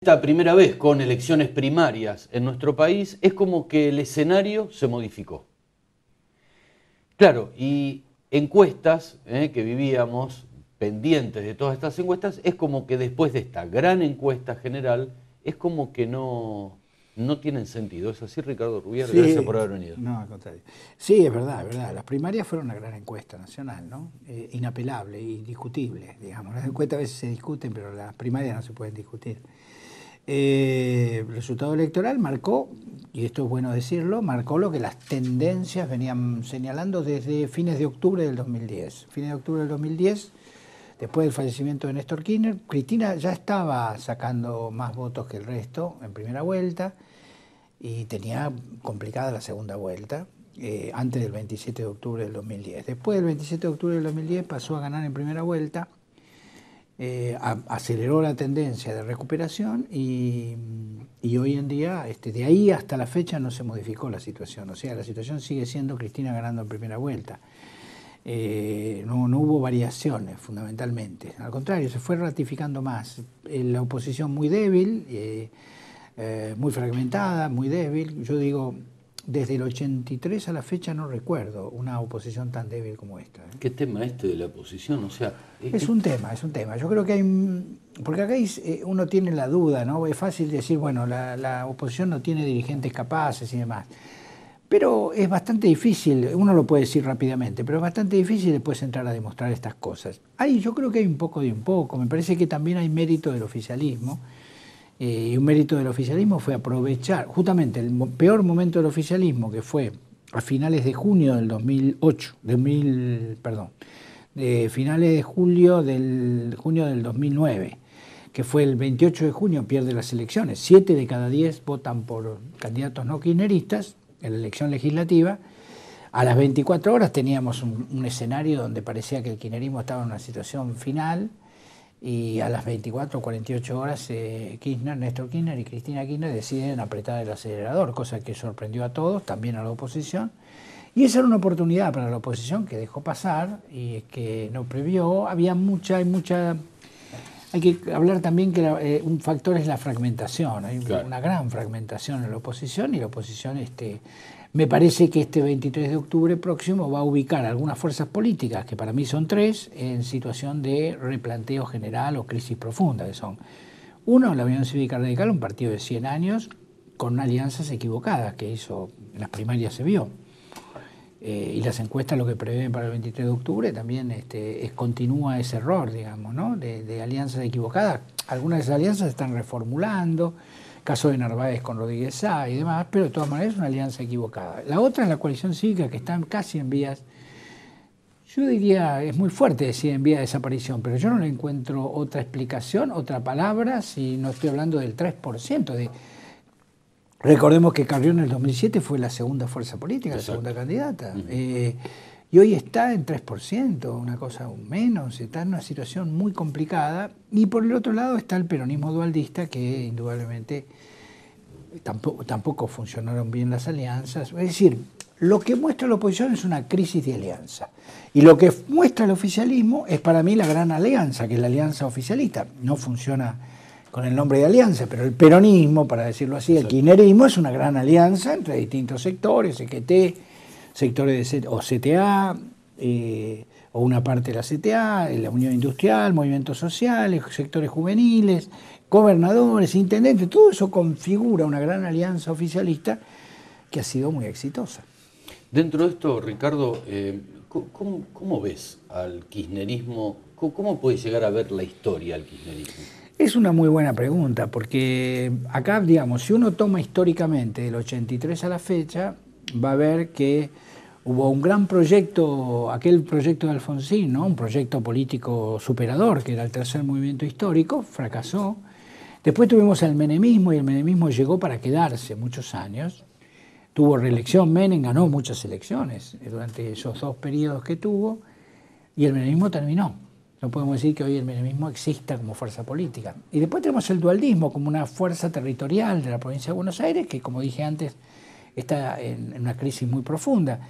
esta primera vez con elecciones primarias en nuestro país, es como que el escenario se modificó. Claro, y encuestas que vivíamos pendientes de todas estas encuestas, es como que después de esta gran encuesta general, es como que no tienen sentido. ¿Es así, Ricardo Rubier? Sí, Gracias por haber venido. no, al contrario. Sí, es verdad, es verdad. Las primarias fueron una gran encuesta nacional, ¿no? Inapelable, indiscutible, digamos. Las encuestas a veces se discuten, pero las primarias no se pueden discutir. El resultado electoral marcó, y esto es bueno decirlo, marcó lo que las tendencias venían señalando desde fines de octubre del 2010. Fines de octubre del 2010, después del fallecimiento de Néstor Kirchner, Cristina ya estaba sacando más votos que el resto en primera vuelta y tenía complicada la segunda vuelta antes del 27 de octubre del 2010. Después del 27 de octubre del 2010 pasó a ganar en primera vuelta, aceleró la tendencia de recuperación y hoy en día, de ahí hasta la fecha no se modificó la situación. O sea, la situación sigue siendo Cristina ganando en primera vuelta. No hubo variaciones fundamentalmente. Al contrario, se fue ratificando más. La oposición muy débil, muy fragmentada, muy débil. Yo digo, desde el 83 a la fecha no recuerdo una oposición tan débil como esta. ¿Qué tema de la oposición? O sea, es un tema. Yo creo que hay... Porque acá uno tiene la duda, ¿no? Es fácil decir, bueno, la oposición no tiene dirigentes capaces y demás. Pero es bastante difícil, uno lo puede decir rápidamente, pero es bastante difícil después entrar a demostrar estas cosas. Yo creo que hay un poco de un poco. Me parece que también hay mérito del oficialismo. Y un mérito del oficialismo fue aprovechar justamente el peor momento del oficialismo, que fue a finales de junio del 2008, finales de junio del 2009, que fue el 28 de junio, pierde las elecciones. 7 de cada 10 votan por candidatos no kirchneristas en la elección legislativa. A las 24 horas teníamos un escenario donde parecía que el kirchnerismo estaba en una situación final. Y a las 24 o 48 horas Néstor Kirchner y Cristina Kirchner deciden apretar el acelerador, cosa que sorprendió a todos, también a la oposición. Y esa era una oportunidad para la oposición que dejó pasar y que no previó. Hay que hablar también que un factor es la fragmentación. Hay una gran fragmentación en la oposición y la oposición me parece que este 23 de octubre próximo va a ubicar algunas fuerzas políticas, que para mí son 3, en situación de replanteo general o crisis profunda, que son: uno, la Unión Cívica Radical, un partido de 100 años, con alianzas equivocadas, que hizo en las primarias se vio. Y las encuestas lo que prevén para el 23 de octubre también continúa ese error, digamos, ¿no? de alianzas equivocadas. Algunas de esas alianzas se están reformulando, caso de Narváez con Rodríguez Sá y demás, pero de todas maneras es una alianza equivocada. La otra es la coalición cívica, que está casi en vías, yo diría, es muy fuerte decir en vía de desaparición, pero yo no le encuentro otra explicación, otra palabra, si no estoy hablando del 3%. Recordemos que Carrió en el 2007 fue la segunda fuerza política, la segunda candidata. Y hoy está en 3%, una cosa menos, está en una situación muy complicada. Y por el otro lado está el peronismo dualdista, que indudablemente tampoco funcionaron bien las alianzas. Es decir, lo que muestra la oposición es una crisis de alianza. Y lo que muestra el oficialismo es para mí la gran alianza, que es la alianza oficialista. No funciona con el nombre de alianza, pero el peronismo, para decirlo así, el kirchnerismo es una gran alianza entre distintos sectores, EQT, sectores de CTA, o una parte de la CTA, la Unión Industrial, movimientos sociales, sectores juveniles, gobernadores, intendentes, todo eso configura una gran alianza oficialista que ha sido muy exitosa. Dentro de esto, Ricardo, ¿cómo ves al kirchnerismo? ¿Cómo puede llegar a ver la historia al kirchnerismo? Es una muy buena pregunta, porque acá, digamos, si uno toma históricamente del 83 a la fecha, va a ver que hubo un gran proyecto, aquel proyecto de Alfonsín, ¿no? Un proyecto político superador, que era el tercer movimiento histórico, fracasó. Después tuvimos el menemismo, y el menemismo llegó para quedarse muchos años. Tuvo reelección, Menem ganó muchas elecciones durante esos 2 periodos que tuvo, y el menemismo terminó. No podemos decir que hoy el menemismo exista como fuerza política. Y después tenemos el dualdismo como una fuerza territorial de la provincia de Buenos Aires, que, como dije antes, está en una crisis muy profunda.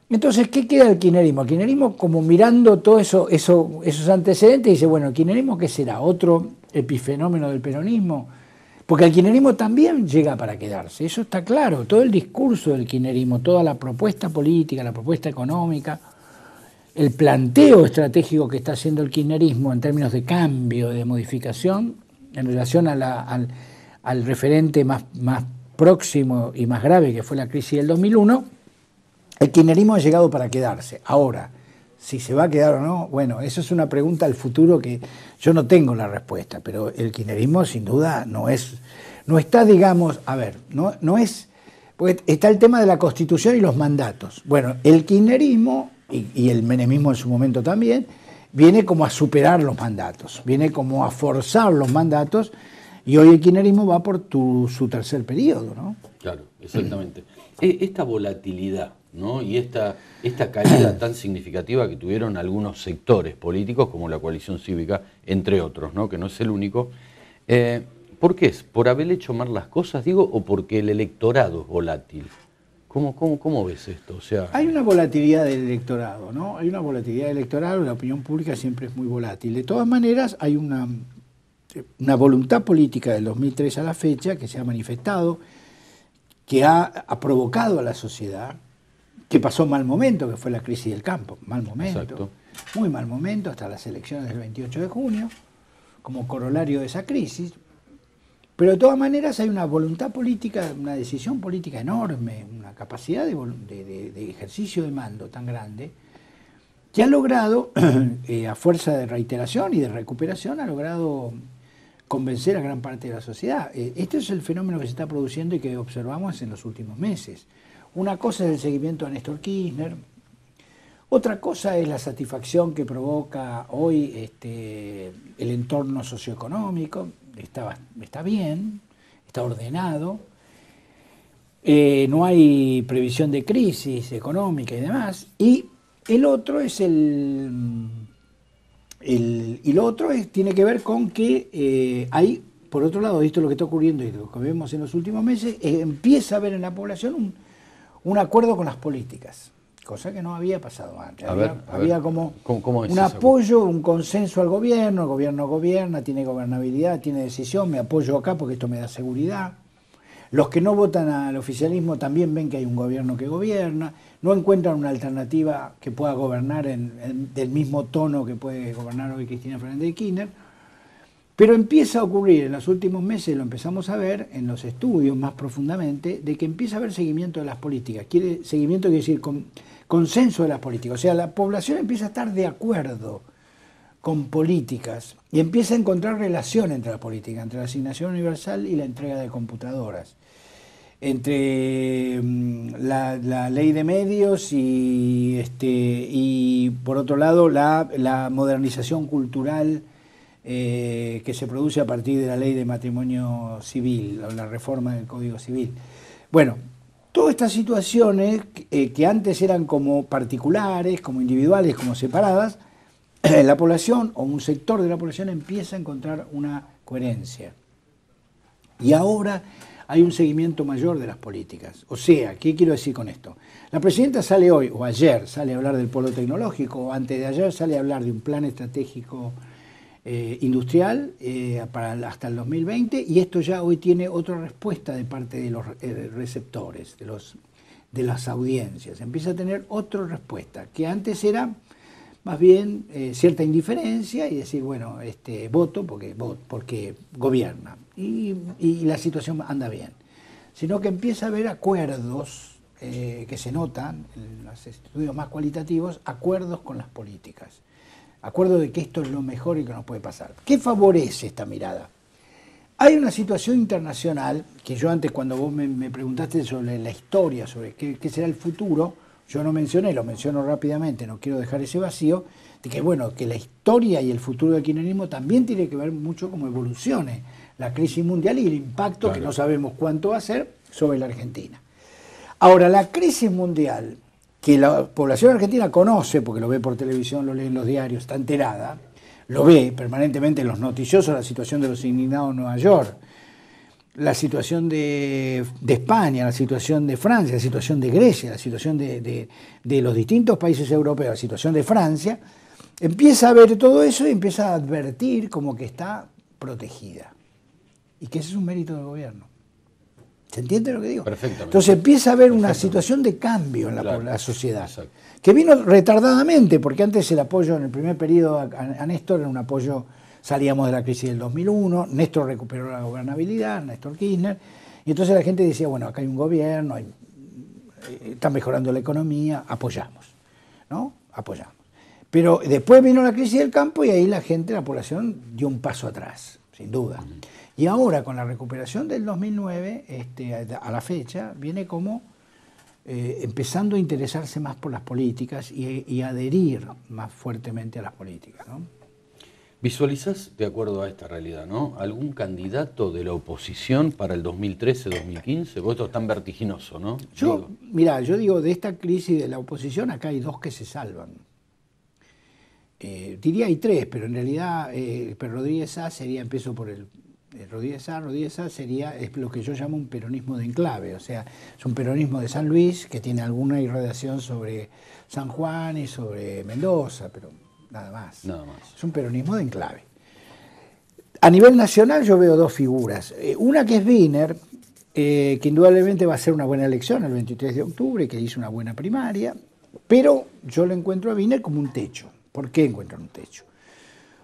Entonces, ¿qué queda del kirchnerismo? El kirchnerismo, como mirando todos esos antecedentes, dice, bueno, ¿el kirchnerismo qué será? ¿Otro epifenómeno del peronismo? Porque el kirchnerismo también llega para quedarse, eso está claro. Todo el discurso del kirchnerismo, toda la propuesta política, la propuesta económica, el planteo estratégico que está haciendo el kirchnerismo en términos de cambio, de modificación, en relación al referente más próximo y más grave que fue la crisis del 2001, el kirchnerismo ha llegado para quedarse. Ahora, si se va a quedar o no, bueno, eso es una pregunta al futuro que yo no tengo la respuesta, pero el kirchnerismo sin duda no está, digamos, a ver, no es, porque está el tema de la Constitución y los mandatos. Bueno, el kirchnerismo y el menemismo en su momento también, viene como a superar los mandatos, viene como a forzar los mandatos, y hoy el kirchnerismo va por su tercer periodo, ¿no? Claro, exactamente. Esta volatilidad, ¿no? Y esta caída tan significativa que tuvieron algunos sectores políticos, como la coalición cívica, entre otros, ¿no? Que no es el único. ¿Por qué es? ¿Por haber hecho mal las cosas, digo, o porque el electorado es volátil? ¿Cómo ves esto? O sea, hay una volatilidad del electorado, ¿no? Hay una volatilidad del electorado, la opinión pública siempre es muy volátil. De todas maneras, hay una voluntad política del 2003 a la fecha que se ha manifestado, que ha provocado a la sociedad, que pasó mal momento, que fue la crisis del campo, mal momento, exacto, muy mal momento, hasta las elecciones del 28 de junio, como corolario de esa crisis. Pero de todas maneras hay una voluntad política, una decisión política enorme, una capacidad de ejercicio de mando tan grande, que ha logrado, a fuerza de reiteración y de recuperación, ha logrado convencer a gran parte de la sociedad. Este es el fenómeno que se está produciendo y que observamos en los últimos meses. Una cosa es el seguimiento a Néstor Kirchner, otra cosa es la satisfacción que provoca hoy el entorno socioeconómico. Está bien, está ordenado, no hay previsión de crisis económica y demás, y el otro es tiene que ver con que hay, por otro lado, esto es lo que está ocurriendo y lo que vemos en los últimos meses, empieza a haber en la población un acuerdo con las políticas, cosa que no había pasado antes. Había como un apoyo, un consenso al gobierno, el gobierno gobierna, tiene gobernabilidad, tiene decisión, me apoyo acá porque esto me da seguridad. Los que no votan al oficialismo también ven que hay un gobierno que gobierna, no encuentran una alternativa que pueda gobernar del mismo tono que puede gobernar hoy Cristina Fernández de Kirchner. Pero empieza a ocurrir en los últimos meses, lo empezamos a ver en los estudios más profundamente, de que empieza a haber seguimiento de las políticas. Seguimiento quiere decir consenso de las políticas. O sea, la población empieza a estar de acuerdo con políticas y empieza a encontrar relación entre las políticas, entre la asignación universal y la entrega de computadoras, entre la ley de medios y por otro lado la modernización cultural que se produce a partir de la ley de matrimonio civil, o la reforma del Código Civil. Bueno, todas estas situaciones que antes eran como particulares, como individuales, como separadas, la población o un sector de la población empieza a encontrar una coherencia. Y ahora hay un seguimiento mayor de las políticas. O sea, ¿qué quiero decir con esto? La presidenta sale hoy, o ayer, sale a hablar del polo tecnológico, o antes de ayer sale a hablar de un plan estratégico industrial hasta el 2020, y esto ya hoy tiene otra respuesta de parte de los receptores, de las audiencias. Empieza a tener otra respuesta, que antes era más bien cierta indiferencia y decir, bueno, voto porque gobierna y la situación anda bien, sino que empieza a haber acuerdos que se notan en los estudios más cualitativos, acuerdos con las políticas, acuerdos de que esto es lo mejor y que nos puede pasar. ¿Qué favorece esta mirada? Hay una situación internacional que yo antes, cuando vos me preguntaste sobre la historia, sobre qué será el futuro, yo no mencioné, lo menciono rápidamente, no quiero dejar ese vacío, de que bueno, que la historia y el futuro del kirchnerismo también tiene que ver mucho cómo evolucione la crisis mundial y el impacto, claro, que no sabemos cuánto va a ser, sobre la Argentina. Ahora, la crisis mundial, que la población argentina conoce, porque lo ve por televisión, lo lee en los diarios, está enterada, lo ve permanentemente en los noticiosos, la situación de los indignados en Nueva York, la situación de España, la situación de Francia, la situación de Grecia, la situación de los distintos países europeos, la situación de Francia, empieza a ver todo eso y empieza a advertir como que está protegida. y que ese es un mérito del gobierno. ¿Se entiende lo que digo? Perfectamente. Entonces empieza a haber una situación de cambio en la sociedad, exacto, que vino retardadamente, porque antes el apoyo en el primer periodo a Néstor era un apoyo, salíamos de la crisis del 2001, Néstor recuperó la gobernabilidad, Néstor Kirchner, y entonces la gente decía, bueno, acá hay un gobierno, está mejorando la economía, apoyamos, ¿no? Apoyamos. Pero después vino la crisis del campo y ahí la población dio un paso atrás, sin duda. Y ahora, con la recuperación del 2009, a la fecha, viene como empezando a interesarse más por las políticas y adherir más fuertemente a las políticas, ¿no? ¿Visualizás, de acuerdo a esta realidad, ¿no?, algún candidato de la oposición para el 2013-2015? Porque esto es tan vertiginoso, ¿no? Mirá, yo digo, de esta crisis de la oposición, acá hay dos que se salvan. Diría hay tres, pero en realidad Rodríguez Sá sería, empiezo por Rodríguez Sá sería lo que yo llamo un peronismo de enclave, o sea, es un peronismo de San Luis que tiene alguna irradiación sobre San Juan y sobre Mendoza, pero nada más. Nada más. Es un peronismo de enclave. A nivel nacional yo veo dos figuras. Una que es Wiener, que indudablemente va a ser una buena elección el 23 de octubre, que hizo una buena primaria, pero yo le encuentro a Wiener como un techo. ¿Por qué encuentran un techo?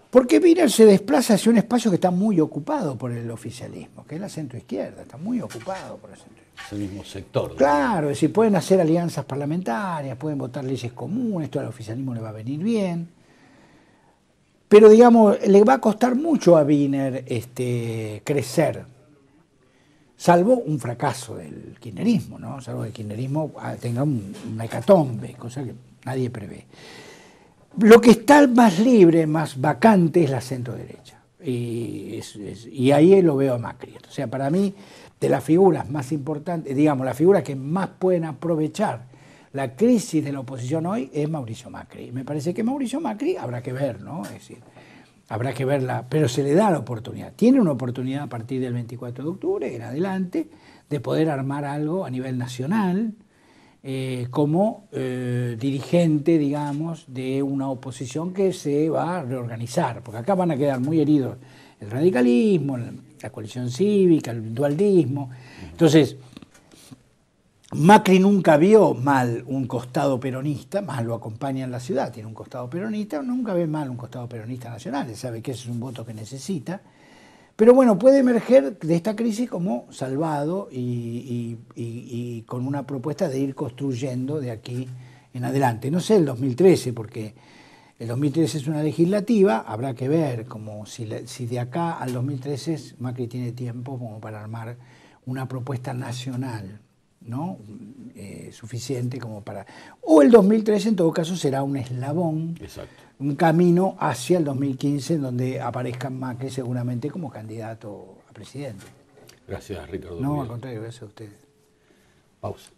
Porque Wiener se desplaza hacia un espacio que está muy ocupado por el oficialismo, que es la centroizquierda, está muy ocupado por la centroizquierda. Es el mismo sector. Claro, es decir, pueden hacer alianzas parlamentarias, pueden votar leyes comunes, esto al oficialismo le va a venir bien. Pero, digamos, le va a costar mucho a Wiener crecer, salvo un fracaso del kirchnerismo, ¿no? Salvo que el kirchnerismo tenga una hecatombe, cosa que nadie prevé. Lo que está más libre, más vacante, es la centro-derecha. Y ahí lo veo a Macri. O sea, para mí, de las figuras más importantes, digamos, las figuras que más pueden aprovechar la crisis de la oposición hoy es Mauricio Macri. Me parece que Mauricio Macri habrá que ver, ¿no? Es decir, habrá que verla, pero se le da la oportunidad. Tiene una oportunidad a partir del 24 de octubre en adelante de poder armar algo a nivel nacional, como dirigente, digamos, de una oposición que se va a reorganizar, porque acá van a quedar muy heridos el radicalismo, la coalición cívica, el dualdismo. Entonces, Macri nunca vio mal un costado peronista, más lo acompaña en la ciudad, tiene un costado peronista, nunca ve mal un costado peronista nacional, él sabe que ese es un voto que necesita. Pero bueno, puede emerger de esta crisis como salvado y con una propuesta de ir construyendo de aquí en adelante. No sé el 2013, porque el 2013 es una legislativa, habrá que ver como si de acá al 2013 Macri tiene tiempo como para armar una propuesta nacional, ¿no? Suficiente como para... O el 2013 en todo caso será un eslabón. Exacto. Un camino hacia el 2015 en donde aparezca Macri seguramente como candidato a presidente. Gracias, Ricardo. No, al contrario, gracias a ustedes. Pausa.